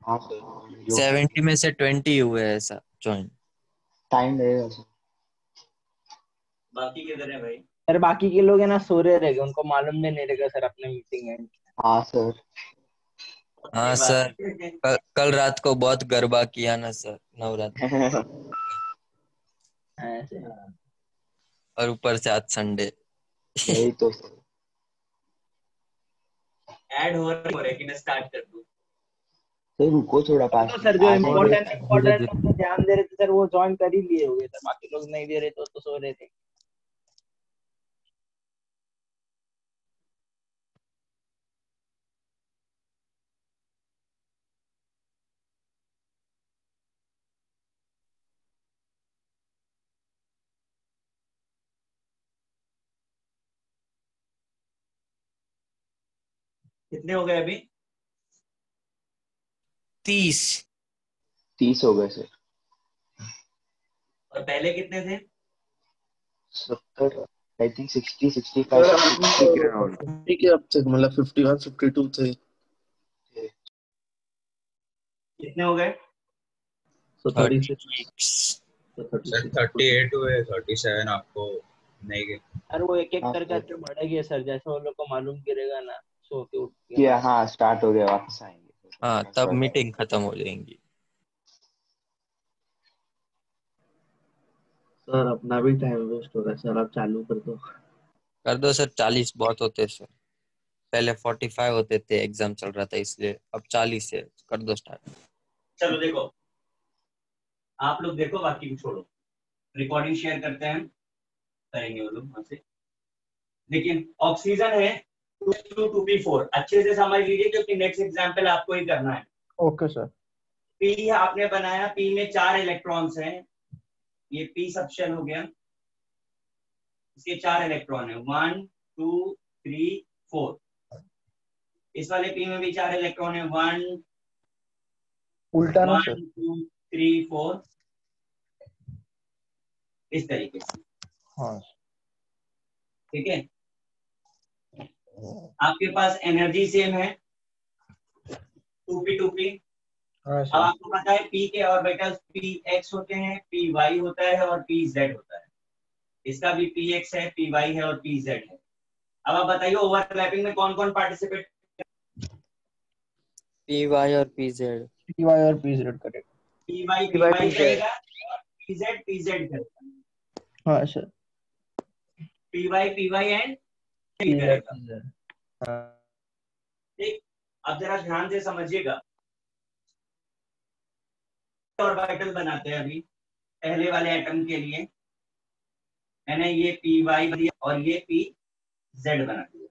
हाँ सर, 70 में से 20 हुए ऐसा ज्वाइन। टाइम लगेगा सर। बाकी किधर है भाई? सर बाकी के लोग है ना सो रहे रहेंगे, उनको मालूम भी नहीं रहेगा सर अपने मीटिंग है। हाँ सर। हाँ सर, कल रात को बहुत गरबा किया ना सर, नवरात्र। ऐसे और ऊपर से आज संडे। यही तो सर। ऐड हो रहा है कि मैं स्टार्ट कर दूं? सर रुको थोड़ा, पास तो सर जो आज इम्पोर्टेंट धीरे इम्पोर्टेंट धीरे। लोग ध्यान दे रहे थे सर वो ज्वाइन कर ही लिए होंगे सर, बाकी लोग नहीं दे रहे तो सो रहे थे। कितने हो गए अभी? 30। 30 हो गए सर। और पहले कितने थे? 70, आई थिंक 60, 65, 60 के अराउंड। ठीक है, अब तक मतलब 51 52 थे। कितने हो गए? तो 36 सर 38 हुए, 37 आपको नहीं गए। सर वो एक एक हाँ करके सर। बढ़ेगी सर, जैसे वो लोग को मालूम गिरेगा ना सो के उठ के। किया, हाँ स्टार्ट हो गया, वापस आएंगे। हाँ तब मीटिंग खत्म हो जाएंगी। सर अपना भी टाइम वेस्ट हो रहा है सर, आप चालू कर दो। कर दो सर, 40 बहुत होते सर। पहले 45 होते थे, एग्जाम चल रहा था इसलिए, अब 40 है। कर दो स्टार्ट। चलो देखो, आप लोग देखो, बाकी को छोड़ो। रिकॉर्डिंग शेयर करते हैं, करेंगे वो लोग वहां से। लेकिन ऑक्सीजन है 2 2p4, अच्छे से समझ लीजिए क्योंकि नेक्स्ट एग्जाम्पल आपको ही करना है। Okay sir. पी आपने बनाया, पी में 4 इलेक्ट्रॉन्स हैं, ये पी सबशेल हो गया, इसके 4 इलेक्ट्रॉन है, 1 2 3 4। इस वाले पी में भी 4 इलेक्ट्रॉन है, 1 उल्टा ना 1 सर। 2 3 4, इस तरीके से। हाँ ठीक है, आपके पास एनर्जी सेम है 2p 2p। हाँ अब सर। आपको पता है पी के ऑर्बिटल्स पी एक्स होते हैं, पी वाई होता है और पी जेड होता है। इसका भी पी एक्स है, पी वाई है और पी जेड है। अब आप बताइए ओवरलैपिंग में कौन कौन पार्टिसिपेट? पी वाई और पी जेड। पी वाई और P Z correct. P Y करेगा और पी जेड करेगा। हाँ sir. P Y and P करेगा। ठीक, अब जरा ध्यान से समझिएगा। ऑर्बिटल बनाते हैं अभी पहले वाले एटम के लिए, मैंने ये पी वाई दिया और ये पी जेड बना दिया।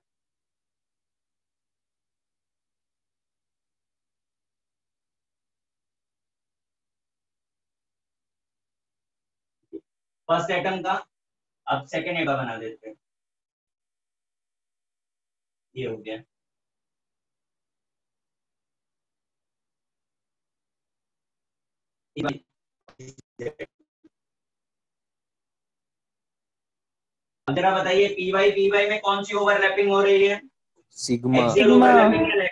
फर्स्ट एटम का, अब सेकेंड एटम बना देते हैं, ये हो गया। अब जरा बताइए पी वाई में कौन सी ओवरलैपिंग हो रही है? सिग्मा। एक्सियल ओवरलैपिंग है।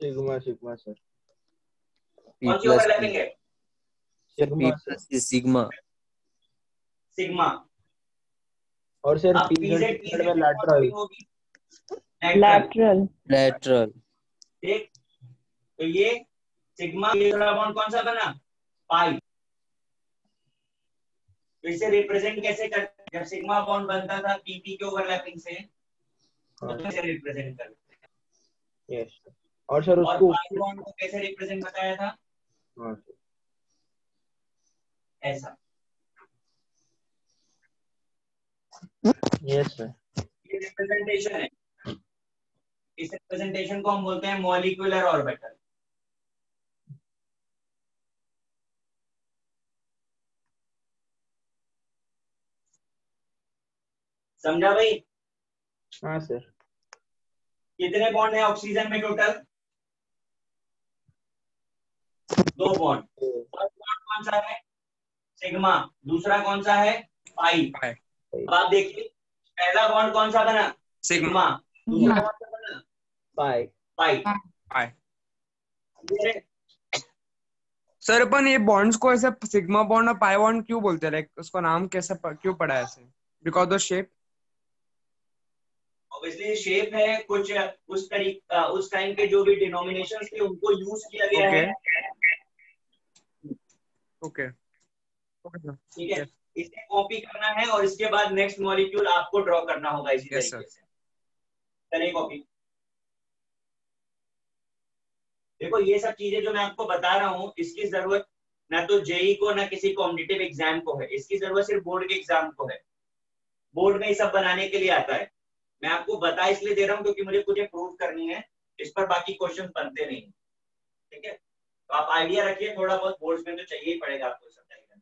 Sigma sigma sir. पी कौन सी प्लस ओवरलैपिंग है? Sir, P plus sigma. Sigma. और सर अब पी पीजेड जेड में में कौन लैटरल। सी होगी? लेटरल। ठीक, तो ये सिग्मा दूसरा बॉन्ड कौन सा बना? पाई। तो इसे रिप्रेजेंट कैसे कर, जब सिग्मा बॉन्ड बनता था पीपी के ओवरलैपिंग से, तो कैसे रिप्रेजेंट करते हैं? यस। और सर और उसको पाई बॉन्ड को कैसे रिप्रेजेंट बताया था? ऐसा। Yes sir. ये रिप्रेजेंटेशन है। इस रिप्रेजेंटेशन को हम बोलते हैं मॉलिक्यूलर ऑर्बिटल। समझा भाई? हाँ सर। कितने बॉन्ड है ऑक्सीजन में टोटल? 2 बॉन्ड। फर्स्ट बॉन्ड कौन सा है? सिग्मा। दूसरा कौन सा है? पाई। अब आप देखिए पहला बॉन्ड कौन सा बना? सिग्मा। दूसरा कौन सा बना? पाई। पाई। पाई। सर अपन ये बॉन्ड्स को ऐसे सिग्मा बॉन्ड और पाई बॉन्ड क्यों बोलते हैं, लाइक उसका नाम कैसे क्यों पड़ा है ऐसे? Because the shape. Obviously shape है कुछ उस टाइम के जो भी डिनोमिनेशंस थे उनको यूज किया गया ओके है। ओके ठीक है, इसे कॉपी करना है और इसके बाद नेक्स्ट मॉलिक्यूल आपको ड्रॉ करना होगा इसी यस तरीके सर। से। करें कॉपी। देखो ये सब चीजें जो मैं आपको बता रहा हूँ इसकी जरूरत ना तो जेई को ना किसी कॉम्पिटिटिव एग्जाम को है, इसकी जरूरत सिर्फ बोर्ड के एग्जाम को है। बोर्ड में ये सब बनाने के लिए आता है। मैं आपको बता इसलिए दे रहा हूँ क्योंकि मुझे प्रूव करनी है, इस पर बाकी क्वेश्चन बनते नहीं। ठीक है, तो आप आइडिया रखिए, थोड़ा बहुत बोर्ड्स में तो चाहिए ही पड़ेगा आपको सब डायग्राम।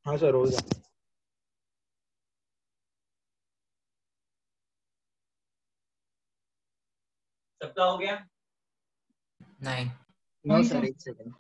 हाँ सर हो गया। सबका हो गया? नहीं नो सर, एक सेकंड।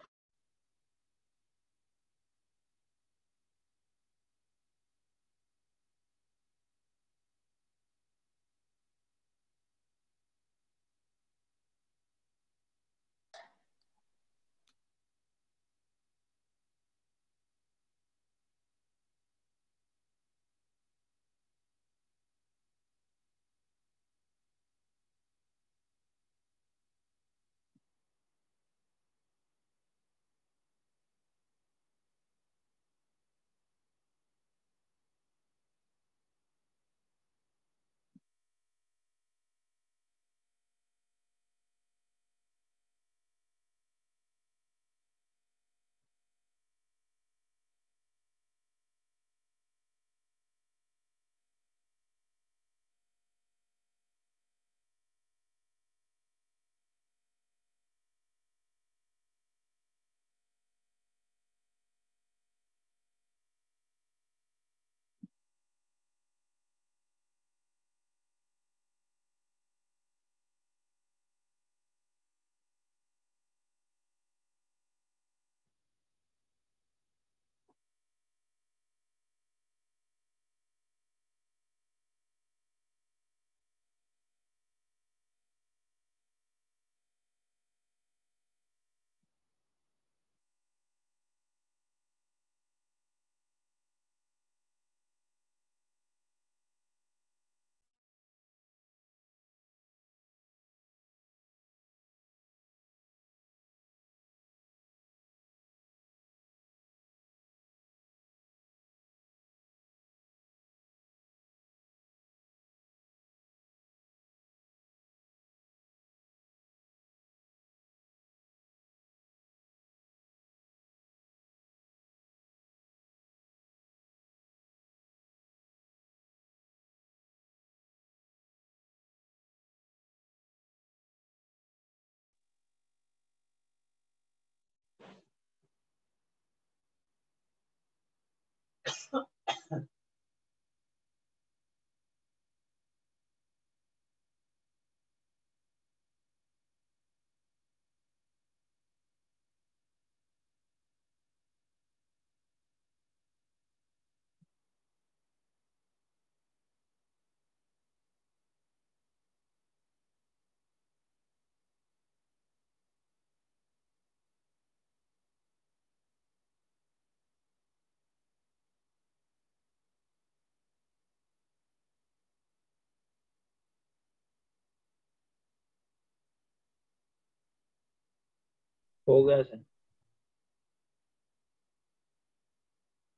हो गया सर।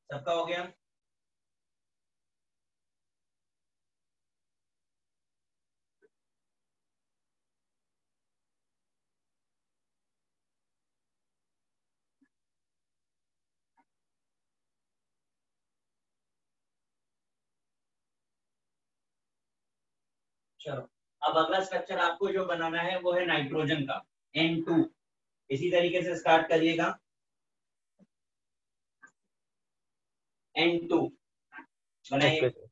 सबका हो गया? चलो अब अगला स्ट्रक्चर आपको जो बनाना है वो है नाइट्रोजन का N2। इसी तरीके से स्टार्ट करिएगा। N2 बनाइए। Okay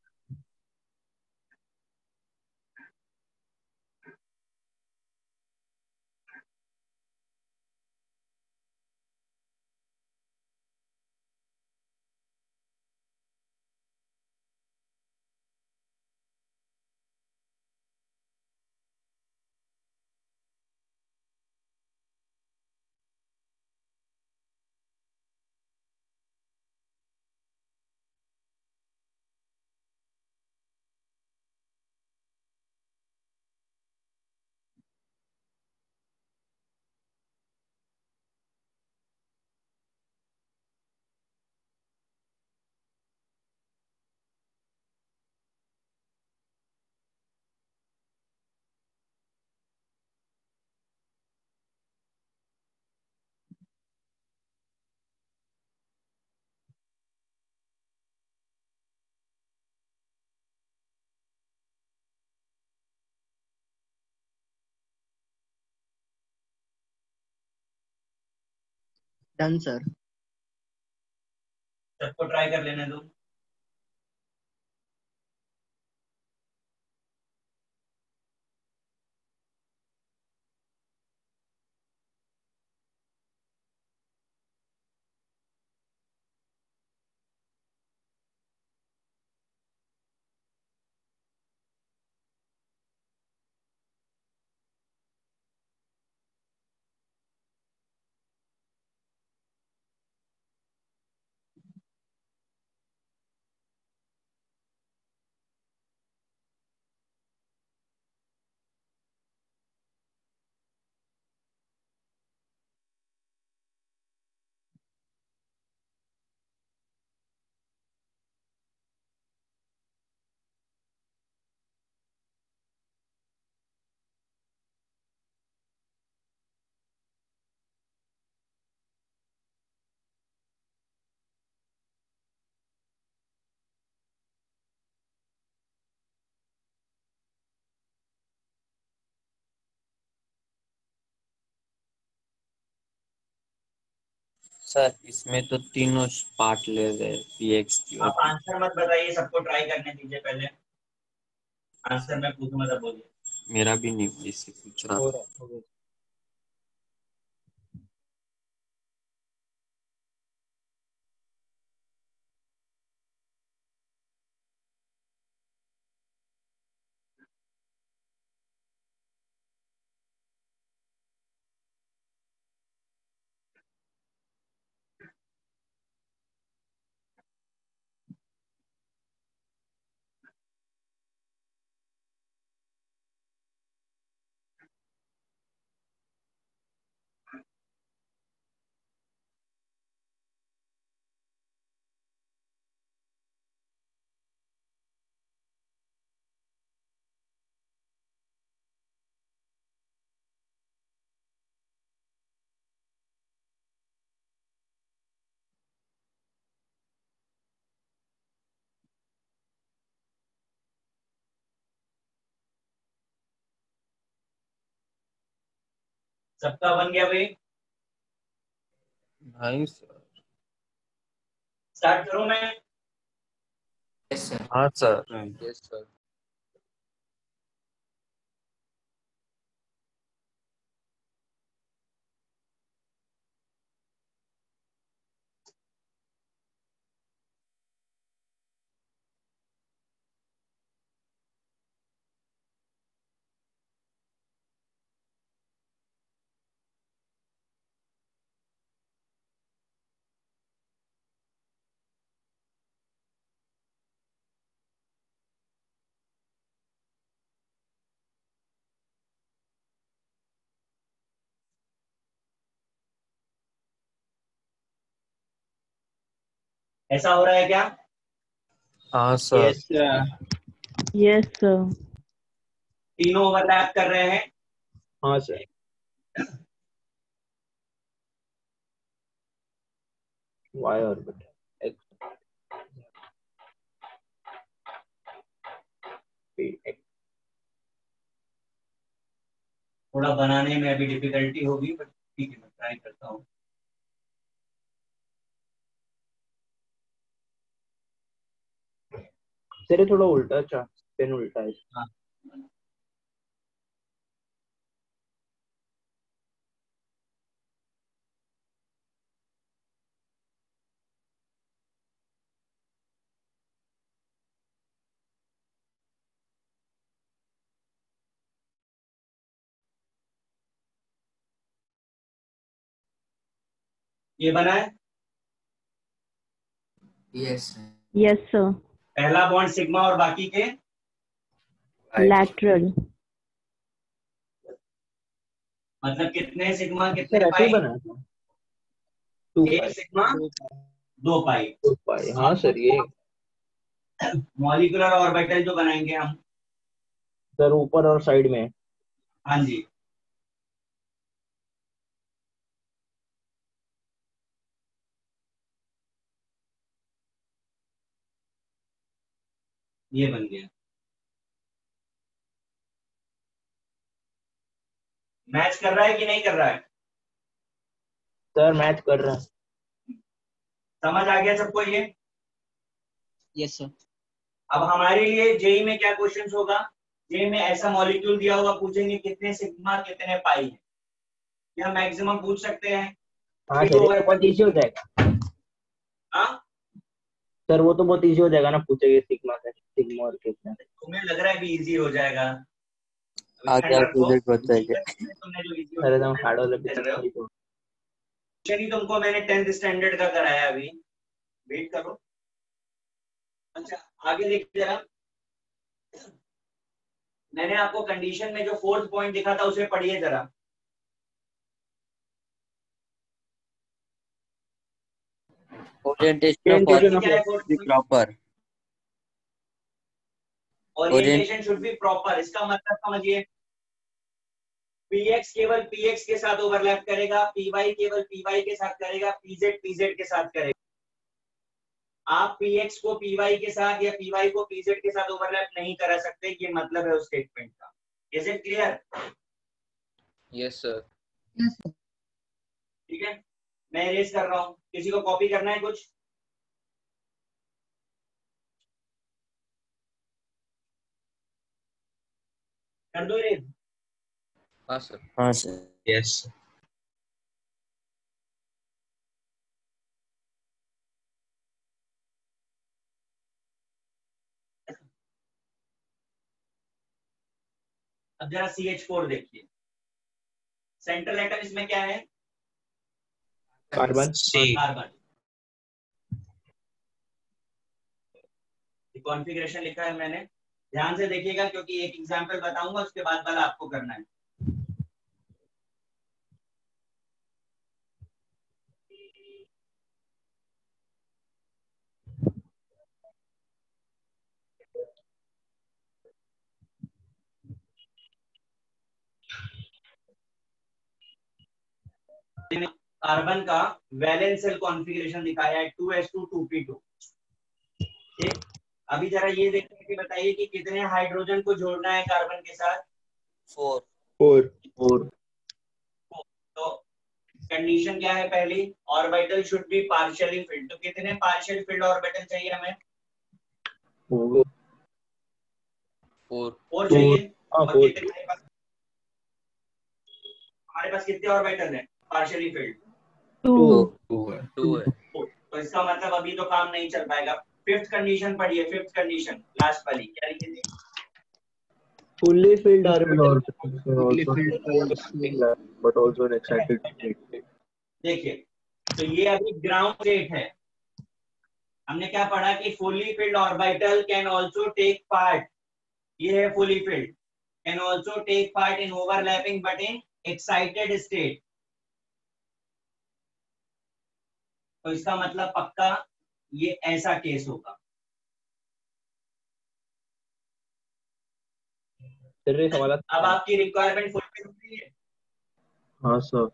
done sir. सबको ट्राई कर लेने दो। सर इसमें तो तीनों पार्ट ले रहे पीएक्स की आप आंसर मत बताइए, सबको ट्राई करने दीजिए। पहले आंसर मैं पूछूंगा तब बोलिए। मेरा भी नहीं इससे पूछ रहा हो था। रहा है, हो गया। सबका बन गया भाई? नहीं सर। स्टार्ट करूं मैं? Yes sir. हाँ सर। Yes sir. ऐसा हो रहा है क्या? हाँ sir. Yes sir. Yes sir. तीनों ओवरलैप कर रहे हैं। हाँ sir. Y orbit X P X थोड़ा बनाने में अभी डिफिकल्टी होगी, बट ठीक है, मैं ट्राई करता हूँ। तेरे थोड़ा उल्टा, अच्छा पेन उल्टा है। हाँ, ये बना है। Yes. Yes, sir. पहला बॉन्ड सिग्मा और बाकी के Lateral. मतलब कितने सिग्मा सर कितने ऐसे पाई? ही बना था 2 एक सिग्मा 2 पाई। 2 पाई। हाँ सर, ये मॉलिक्यूलर ऑर्बिटल जो बनाएंगे हम। सर ऊपर और साइड में। हाँ जी, ये बन गया। मैच कर रहा है कि नहीं कर रहा है? सर मैच कर रहा है। समझ आ गया सबको ये? Yes sir. अब हमारे लिए जेई में क्या क्वेश्चन होगा? जेई में ऐसा मॉलिक्यूल दिया होगा, पूछेंगे कितने सिग्मा कितने पाई है, क्या मैक्सिमम पूछ सकते हैं? हाँ सर, ये तो बहुत इजी हो जाएगा। हाँ, सर वो तो बहुत इजी हो जाएगा ना, पूछेंगे सिग्मा का सिग्मा और कितना है। तुम्हें लग रहा है भी इजी हो जाएगा? आगे रखो, आगे बच्चा है। तुमने जो easy सर एकदम होता है, हार्ड वाला कर रहे हो। भी तो। क्वेश्चन ही तुमको मैंने 10th स्टैंडर्ड का कराया अभी, वेट करो। अच्छा, आगे देखिए जरा। मैंने आपको कंडीशन में जो 4th पॉइंट दिखा था उसे पढ़िए जरा। ओरिएंटेशन ऑफ Orientation क्या है orbital 4th be point? Proper. Orientation should be proper. इसका मतलब समझिए, px केवल px के साथ ओवरलैप करेगा, py केवल py के साथ करेगा, pz pz के साथ करेगा। आप px को py के साथ या py को pz के साथ ओवरलैप नहीं करा सकते, ये मतलब है उस स्टेटमेंट का। Is it clear? Yes sir. ठीक है, मैं इरेज कर रहा हूँ। किसी को कॉपी करना है कुछ? कर दो इरेज। हाँ सर। हाँ सर। यस। अब जरा CH4 देखिए। सेंट्रल एटम इसमें क्या है? कार्बन। सी। कार्बन। कॉन्फ़िगरेशन लिखा है मैंने, ध्यान से देखिएगा क्योंकि एक एग्जांपल बताऊंगा, उसके बाद वाला आपको करना है। कार्बन का वैलेंस शेल कॉन्फ़िगरेशन दिखाया है 2s2 2p2। ठीक, अभी जरा ये देखने की बताइए कि कितने हाइड्रोजन को जोड़ना है कार्बन के साथ? 4। 4। तो कंडीशन क्या है पहली? Orbital should be partially field. तो कितने पार्शियल फिल्ड ऑर्बिटल चाहिए हमें? 4 चाहिए। और कितने हमारे पास कितने ऑर्बिटल हैं पार्शियली फिल्ड? 2. 2 है। तो इसका मतलब अभी तो काम नहीं चल पाएगा। फिफ्थ कंडीशन पढ़िए, फिफ्थ कंडीशन लास्ट वाली क्या लिखी थी? fully filled orbital but also an excited state. देखिए, तो ये अभी ग्राउंड स्टेट है। हमने क्या पढ़ा कि fully filled orbital can also take part, ये है fully filled, can also take part in overlapping but in excited state. तो इसका मतलब पक्का ये ऐसा केस होगा। अब आपकी रिक्वायरमेंट फुलफिल होती है? हाँ सर।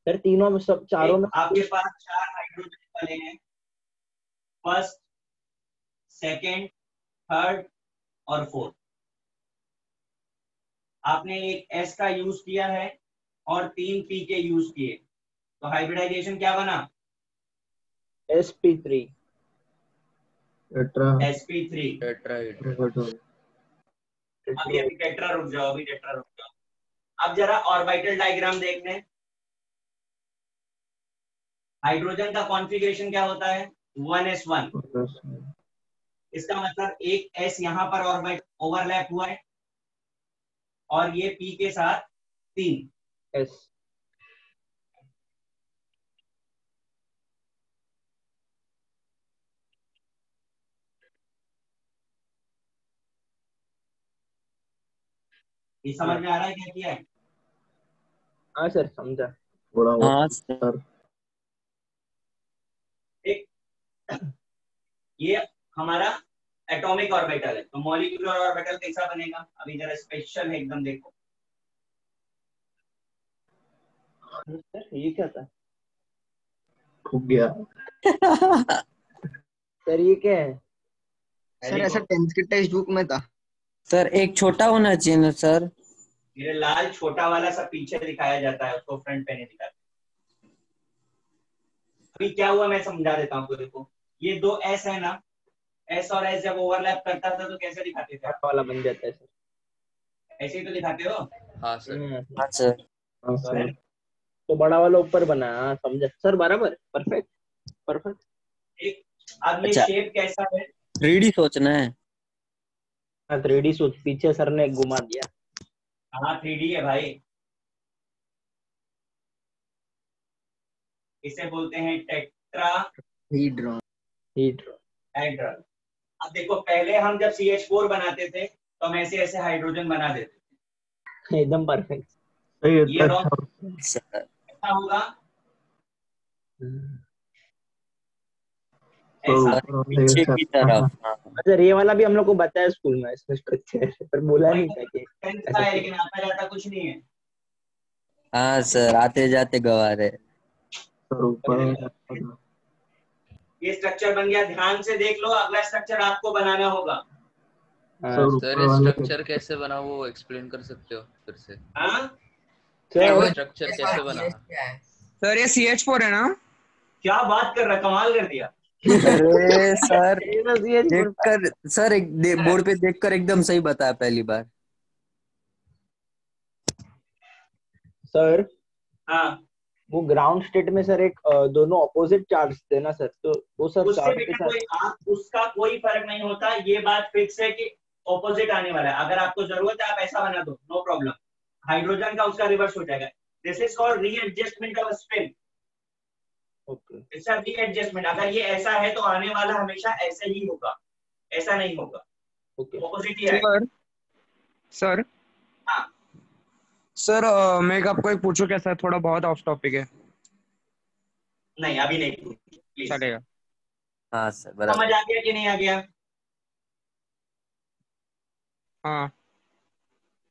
सर तीनों में सब चारों में आपके पास 4 हाइड्रोजन बने हैं, फर्स्ट, सेकंड, थर्ड और फोर्थ। आपने एक S का यूज किया है और 3 P के यूज किए, तो हाइब्रिडाइजेशन क्या बना? sp3 tetra sp3। हेड्रोजन अभी टेट्रा रुक जाओ, अभी टेट्रा रुक जाओ। अब जरा ऑर्बिटल डायग्राम देख लें। हाइड्रोजन का कॉन्फ़िगरेशन क्या होता है? 1s1। इसका मतलब एक S यहाँ पर ऑर्बिट ओवरलैप हुआ है और ये P के साथ 3। s ये समझ में आ रहा है क्या किया है? हाँ सर समझा। थोड़ा हाँ बहुत सर। सर। एक ये हमारा एटॉमिक ऑर्बिटल है, तो मॉलिक्यूलर ऑर्बिटल कैसा बनेगा? अभी जरा स्पेशल है एकदम, देखो। सर ये क्या था? ठुक गया। सर ये क्या है? सर ऐसा 10th के टेक्स्ट बुक में था। सर एक छोटा होना चाहिए ना सर। मेरे लाल छोटा वाला सब पीछे दिखाया जाता है, उसको फ्रंट पे नहीं दिखाते। अभी क्या हुआ मैं समझा देता हूँ आपको। देखो ये 2 S है ना, S और S जब ओवरलैप करता था तो कैसे दिखाते थे? बड़ा वाला बन जाता है सर। ऐसे ही तो दिखाते हो। हाँ सर। हाँ सर। हाँ सर। तो बड़ा वाला ऊपर बना है। हाँ समझा सर, बराबर, परफेक्ट परफेक्ट। एक अब ये अच्छा, शेप कैसा है? 3D सोचना है। हाँ 3D सूट पीछे सर ने घुमा दिया। हाँ 3D है भाई, इसे बोलते हैं टेट्राहेड्रल। हीट अब देखो पहले हम जब CH4 बनाते थे तो हम ऐसे ऐसे हाइड्रोजन बना देते थे, एकदम परफेक्ट। सही है, ये इतना रॉन्ग। अच्छा। सर ऐसा होगा, तो ऐसा। ऊपर वाला ये पीछे अच्छा की था। तरफ। हाँ अच्छा ये वाला भी हम लोग को बताया स्कूल में इसमें स्ट्रक्चर, पर बोला वही नहीं था कि 10th का ऐसा है, कुछ। लेकिन आता जाता कुछ नहीं है। हाँ सर, आते जाते गवार है। सर ऊपर ये वाला देखो, अच्छा था। ये स्ट्रक्चर बन गया, ध्यान से देख लो। अगला स्ट्रक्चर आपको बनाना होगा। हाँ सर सर ऊपर ये वाले स्ट्रक्चर कैसे बना वो एक्सप्लेन कर सकते हो फिर से? हाँ ये सर स्ट्रक्चर कैसे बना? सर ये CH4 है ना? क्या बात कर रहा, कमाल कर दिया। अरे सर, ये बस ये देखकर सर बोर्ड पे देखकर एकदम सही बताया पहली बार। सर हाँ वो ग्राउंड स्टेट में सर एक दोनों अपोजिट चार्ज थे ना सर, तो वो सब उससे चार्ज के बेटा साथ। कोई आप उसका कोई फर्क नहीं होता, ये बात फिक्स है कि ऑपोजिट आने वाला है। अगर आपको जरूरत है आप ऐसा बना दो, नो प्रॉब्लम। हाइड्रोजन का उसका रिवर्स हो जाएगा। This is called readjustment off spin. Okay इसका रीएडजस्टमेंट, अगर ये ऐसा है तो आने वाला हमेशा ऐसे ही होगा, ऐसा नहीं होगा, ओके ऑपोजिट ही आएगा। सर सर हाँ सर मैं आपको एक पूछूं क्या सर? थोड़ा बहुत ऑफ टॉपिक है। नहीं अभी नहीं, प्लीज। चलेगा? हाँ सर, समझ बराबर। आ गया कि नहीं आ गया? हाँ हाँ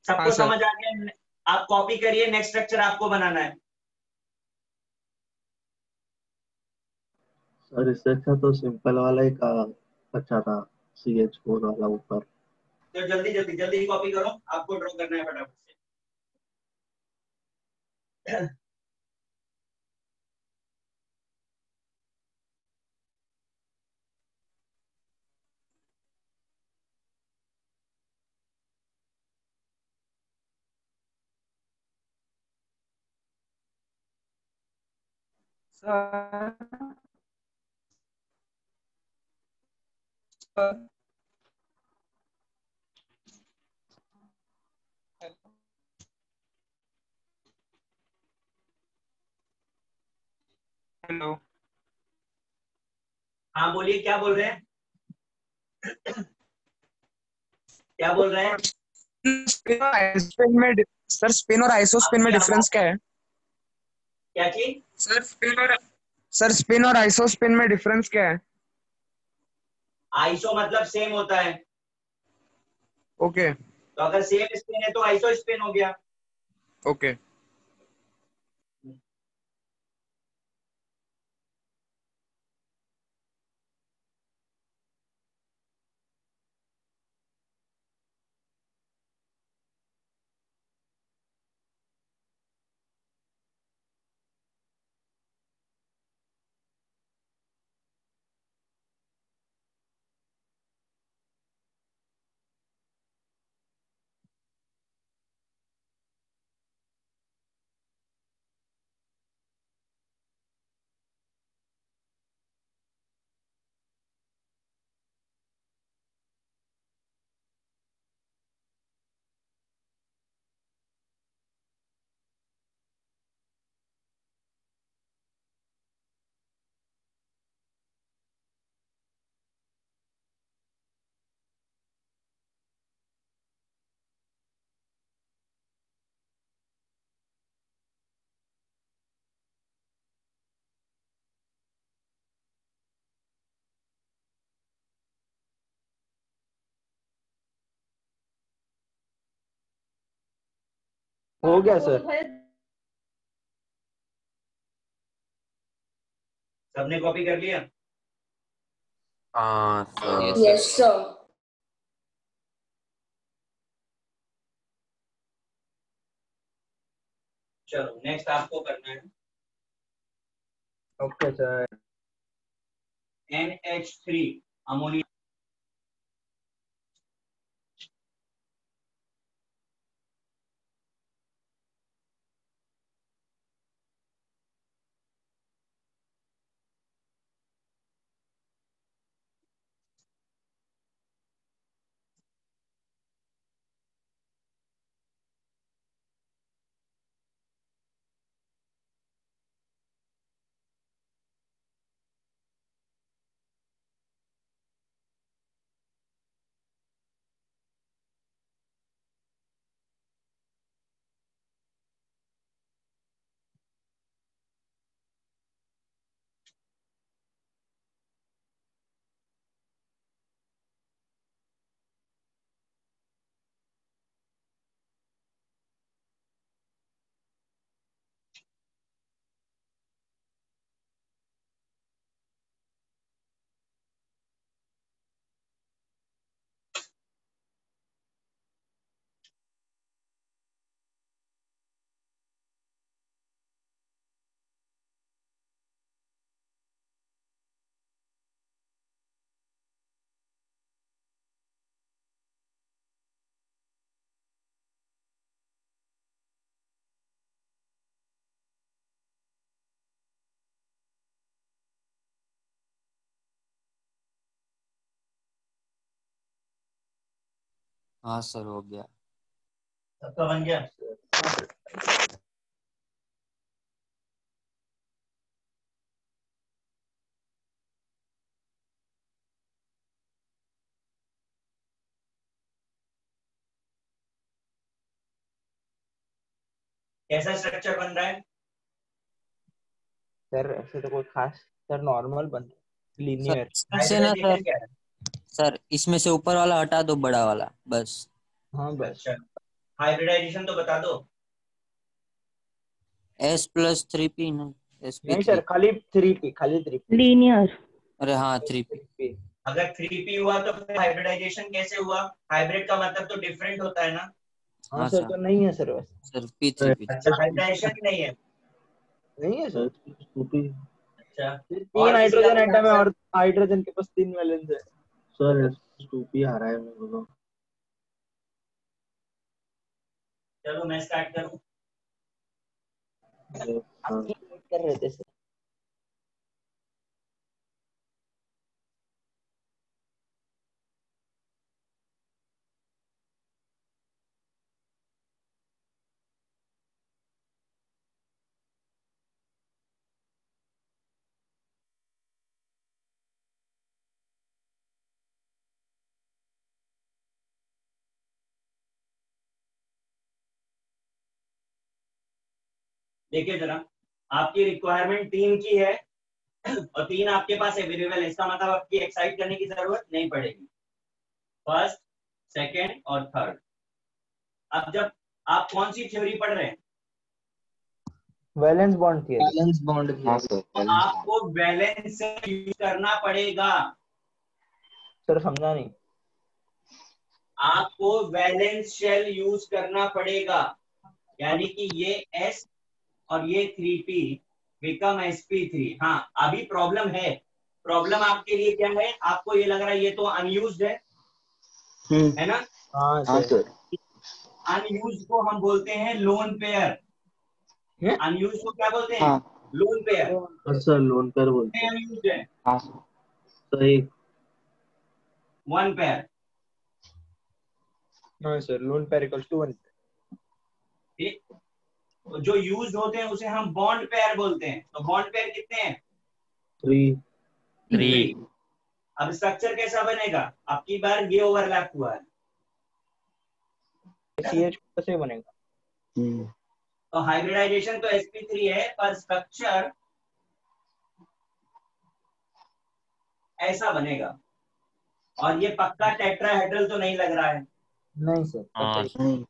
सबको सर। समझ आ गया? आप कॉपी करिए, नेक्स्ट स्ट्रक्चर आपको बनाना है। सर इससे अच्छा तो सिंपल वाला ही का अच्छा था, CH4 वाला ऊपर। तो जल्दी जल्दी जल्दी कॉपी करो, आपको ड्रॉ करना है फटाफट से। Sir hello. हाँ बोलिए, क्या बोल रहे हैं? क्या बोल रहे हैं? स्पिन में सर, स्पिन और आइसोस्पिन में आपकी डिफरेंस आवाज, क्या है? क्या चीज? सर स्पिन और आइसोस्पिन में डिफरेंस क्या है? आइसो मतलब सेम होता है, ओके तो अगर सेम स्पिन है तो आइसो स्पिन हो गया। ओके। हो गया सर। सबने कॉपी कर लिया? हाँ सर। Yes sir. चलो नेक्स्ट आपको करना है ओके सर। NH3 ammonia. हाँ सर हो गया। सबका बन गया? कैसा स्ट्रक्चर बन रहा है? सर ऐसे तो कोई खास सर नॉर्मल बन सर लीनियर। इसमें से ना हाइब्रिडाइजेशन सर, क्या है? सर इसमें से ऊपर वाला हटा दो, बड़ा वाला बस। हाँ बस। अच्छा, हाइब्रिडाइजेशन तो बता दो। S+3P ना, नहीं sp3। सर खाली 3p, खाली 3p लीनियर। अरे हाँ 3P। 3p। अगर 3P हुआ तो फिर हाइब्रिडाइजेशन कैसे हुआ? हाइब्रिड का मतलब तो डिफरेंट होता है ना? हाँ हाँ सर सर। तो नहीं है सर वैसे। Sir P3P। अच्छा, हाइब्रिडाइजेशन ही नहीं है। नहीं है सर। अच्छा, सिर्फ 3 और किसी का हाइड्रोजन कोई एटम है आंसर? और हाइड्रोजन के पास 3 वैलेंस है। सर S2P आ रहा है मेरे को। चलो मैं स्टार्ट करूं। आप क्यों वेट कर रहे थे सर? देखिए जरा, आपकी रिक्वायरमेंट 3 की है और 3 आपके पास अवेलेबल है, इसका मतलब आपकी एक्साइट करने की जरूरत नहीं पड़ेगी। फर्स्ट, सेकंड और थर्ड। अब जब आप कौन सी थ्योरी पढ़ रहे हैं? Valence bond theory. Valence bond हाँ थियरी। सर, तो बैलेंस बॉन्ड। आपको बैलेंस से यूज करना पड़ेगा। सर समझा नहीं। आपको वैलेंस शेल यूज करना पड़ेगा, यानी कि ये S और ये 3P बिकम sp3। हाँ, अभी प्रॉब्लम है। प्रॉब्लम आपके लिए क्या है? आपको ये लग रहा है ये तो अनयूज्ड है ना? हाँ हाँ सर। सर। अनयूज्ड को हम बोलते हैं लोन पेयर। हैं? अनयूज्ड को क्या बोलते हैं? हाँ lone pair. Sir lone pair बोलते हैं। अनयूज्ड है हाँ सर। तो एक वन पेयर। हाँ sir lone pair equals to 1। ठीक, जो यूज होते हैं उसे हम बॉन्ड पेयर बोलते हैं। तो बॉन्ड पेयर कितने हैं? 3। 3। अब स्ट्रक्चर कैसा बनेगा? आपकी बार ये ओवरलैप हुआ है CH कैसे बनेगा? तो हाइब्रिडाइजेशन तो sp3 है, पर स्ट्रक्चर ऐसा बनेगा। और ये पक्का टेट्राहेड्रल तो नहीं लग रहा है। नहीं सर हाँ पता ही। नहीं।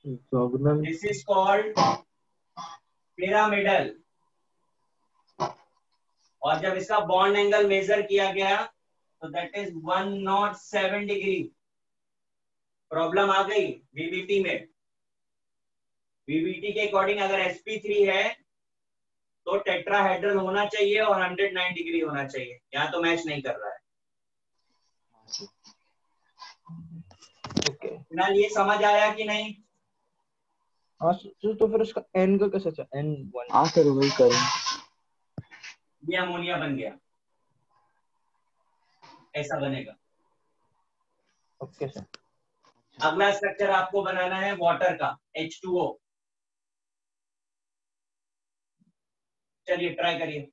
Diagonal. This is called pyramidal. और जब इसका बॉन्ड एंगल मेजर किया गया तो दैट इज 107 डिग्री। प्रॉब्लम आ गई वीबीटी में। वीबीटी के अकॉर्डिंग अगर sp3 है तो टेट्राहेड्रल होना चाहिए और 109 डिग्री होना चाहिए। यहाँ तो मैच नहीं कर रहा है। ओके। फिलहाल ये समझ आया कि नहीं? हाँ तो फिर उसका n का कैसे था? n1। हाँ सर वही करें। ये अमोनिया बन गया, ऐसा बनेगा। Okay sir. अगला स्ट्रक्चर आपको बनाना है वाटर का, H2O। चलिए ट्राई करिए।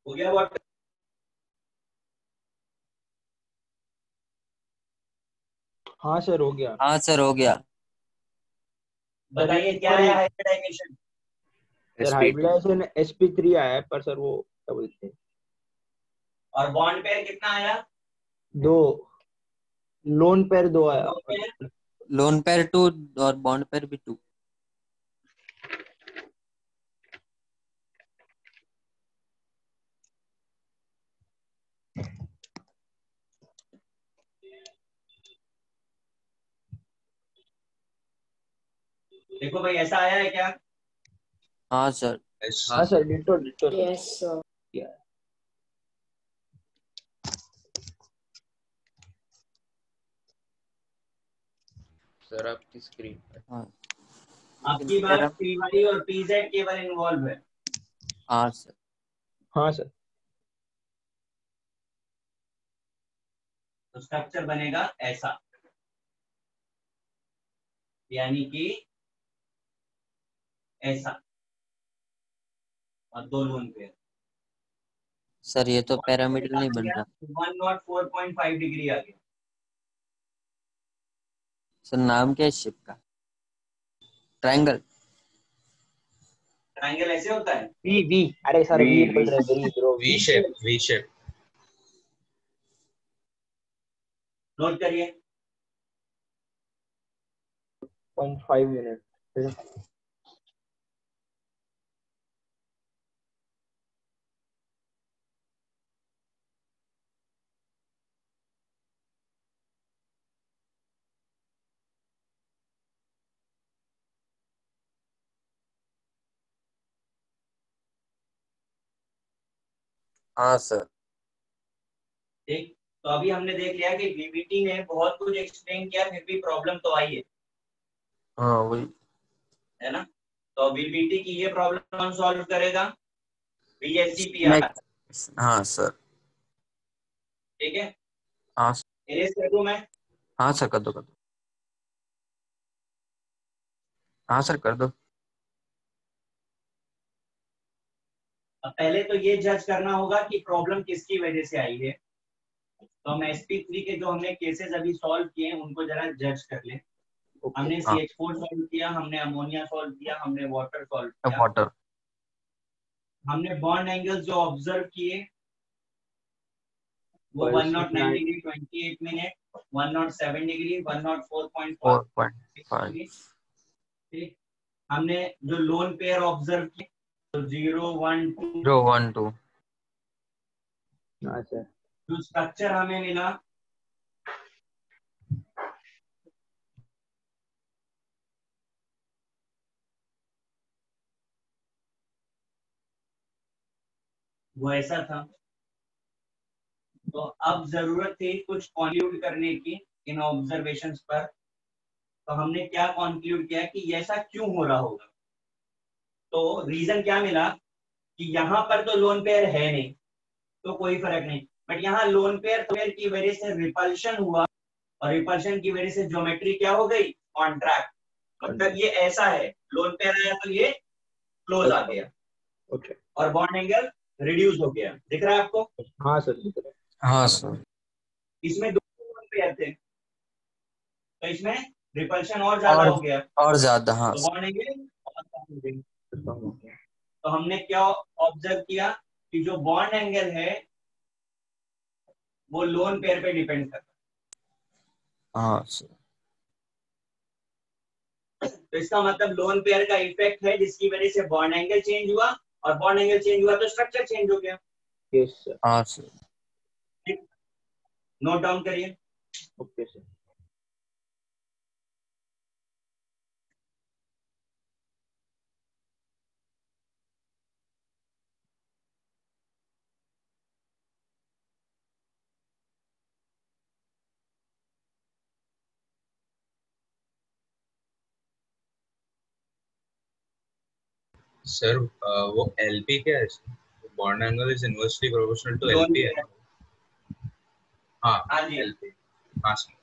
हो गया वाटर? हाँ सर हो गया। हाँ सर हो गया। बताइए क्या है हाइब्रिडाइजेशन? सर हाइब्रिडाइजेशन sp3 आया है, पर सर वो क्या बोलते हैं, और बॉन्ड पेयर कितना आया? 2 लोन पेयर 2 आया। दो पेयर। लोन पेयर 2 और बॉन्ड पेयर भी 2। देखो भाई ऐसा आया है क्या? हाँ सर। हाँ sir ditto ditto sir. Yes sir. Sir आपकी स्क्रीन पर। हाँ आपकी बात पीवाई और पीजेड केवल इन्वॉल्व है। हाँ सर। हाँ सर। तो स्ट्रक्चर बनेगा ऐसा, यानी कि ऐसा, और 2 लोन पेयर। सर ये तो पिरामिड नहीं बन रहा। 104.5 डिग्री आ गया। सर नाम क्या है शिप का? ट्रायंगल। ट्रायंगल ऐसे होता है। वी अरे सर वी बोल रहे V bro. V shape V shape. Note करिए। 0.5 मिनट। हाँ सर। ठीक, तो अभी हमने देख लिया कि वीबीटी ने बहुत कुछ एक्सप्लेन किया, फिर भी प्रॉब्लम तो आई हाँ वही। है ना? तो वीबीटी की ये प्रॉब्लम कौन सॉल्व करेगा? मैं VSCPR। हाँ सर। ठीक है, हाँ इरेज कर दूं मैं? हाँ सर कर दो कर दो। हाँ सर कर दो। अब पहले तो ये जज करना होगा कि प्रॉब्लम किसकी वजह से आई है। तो हम sp3 के जो हमने केसेस अभी सॉल्व किए हैं उनको जरा जज कर लें। हमने हाँ CH4 सॉल्व किया, हमने अमोनिया सॉल्व किया, हमने वाटर सॉल्व किया। वाटर। हमने बॉन्ड एंगल्स जो ऑब्जर्व किए वो 109 डिग्री 28 मिनट, 107 डिग्री, 104.5 4.5। ठीक। हमने जो लोन पेयर ऑब्जर्व किए तो 0 1 2, 0 1 2। हाँ सर। जो स्ट्रक्चर हमें मिला वो ऐसा था। तो अब जरूरत थी कुछ कॉन्क्लूड करने की इन ऑब्जर्वेशंस पर। तो हमने क्या कॉन्क्लूड किया कि ऐसा क्यों हो रहा होगा। तो रीजन क्या मिला कि यहाँ पर तो लोन पेयर है नहीं तो कोई फर्क नहीं, बट यहाँ लोन पेयर की वजह से रिपल्शन हुआ और रिपल्शन की वजह से ज्योमेट्री क्या हो गई, कॉन्ट्रैक्ट। मतलब ये ऐसा है, लोन पेयर आया तो ये क्लोज आ गया। ओके। और बॉन्ड एंगल रिड्यूस हो गया। दिख रहा है आपको? हाँ सर दिख रहा है। हाँ सर। इसमें दो लोन पेयर थे तो इसमें रिपल्शन और ज्यादा हो गया। और ज्यादा। हाँ तो बॉन्ड एंगल और कम हो गई। सर। तो हमने क्या ऑब्जर्व किया कि जो बॉन्ड एंगल है वो लोन पेयर पे डिपेंड करता है। हाँ सर। तो इसका मतलब लोन पेयर का इफेक्ट है जिसकी वजह से बॉन्ड एंगल चेंज हुआ और बॉन्ड एंगल चेंज हुआ तो स्ट्रक्चर चेंज हो गया। Yes sir. हाँ सर। नोट डाउन करिए। Okay sir. सर वो LP क्या है? Bond angle is inversely proportional to lone LP है। पेयर। हाँ हाँ जी। LP। हाँ सर।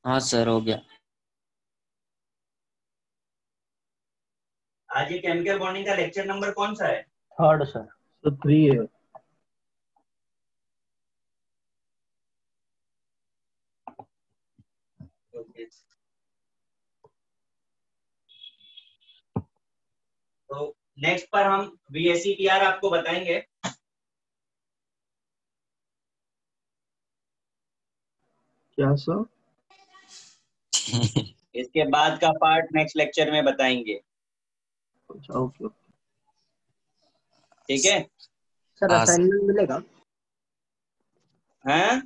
हाँ सर हो गया। आज ये केमिकल बॉन्डिंग का लेक्चर नंबर कौन सा है? Third sir. तो 3 है। Okay. तो नेक्स्ट पर हम VSEPR आपको बताएंगे। क्या सर? इसके बाद का पार्ट नेक्स्ट लेक्चर में बताएंगे। अच्छा ओके। ठीक है? सर हाँ, असाइनमेंट मिलेगा? हैं?